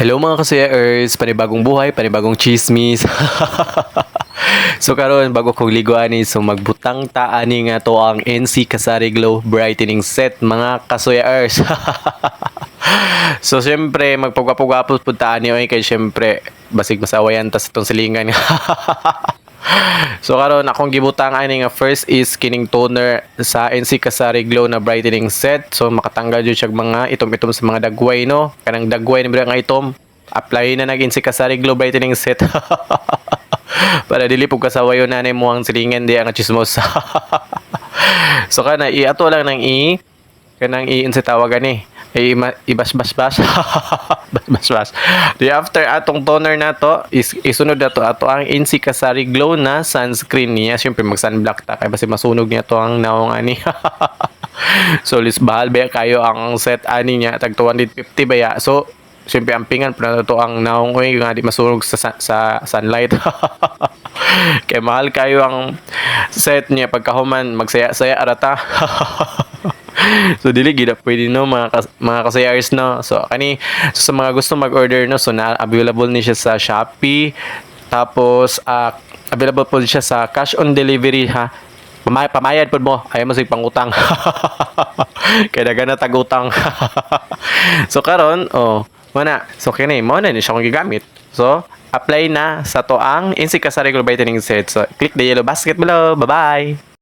Hello mga kasayers, panibagong buhay, panibagong chismis. So karon bago ko liguan ni so magbutang ta ani nga to ang NC Kasari Glow Brightening Set mga kasayers. So syempre magpugwa-pugwapos pud ta ani oy kay syempre basig masawayan ta sa tong silingan. So karon akong gibutang ani nga first is kining toner sa NC Kasari Glow na brightening set. So makatanggal jud siya mga itom-itom sa mga dagway no. Kanang dagway ni nga itom. Apply na NC Kasari Glow brightening set. Para dili pug kasawayo na ni mo ang silingan di ang chismos. So kana iato lang nang kanang sa tawagan ni ibas-bas-bas. Bas-bas. Di after atong toner na to, isunod na to ato ang NC Kasari Glow na sunscreen niya. Siyempre mag-sunblock ta kay basi masunog niya to ang naong ani. So lisbahal ba kayo ang set ani niya tag 250 baya. So siyempre ampingan pa na to ang naong oy nga di masunog sa sunlight. Kay mahal kayo ang set niya pagkahuman magsaya-saya arata. So dili gid pwede no mga kasayers no. So sa mga gusto mag-order no so na available ni siya sa Shopee. Tapos available po siya sa cash on delivery ha. Pamayad po mo ayaw mo sig pangutang. Kaya dagan na tagutang. So karon mana so kini mo na ni siya kong gigamit. So apply na sa to ang NC Kasari Glow Brightening Set. So click the yellow basket below. Bye bye.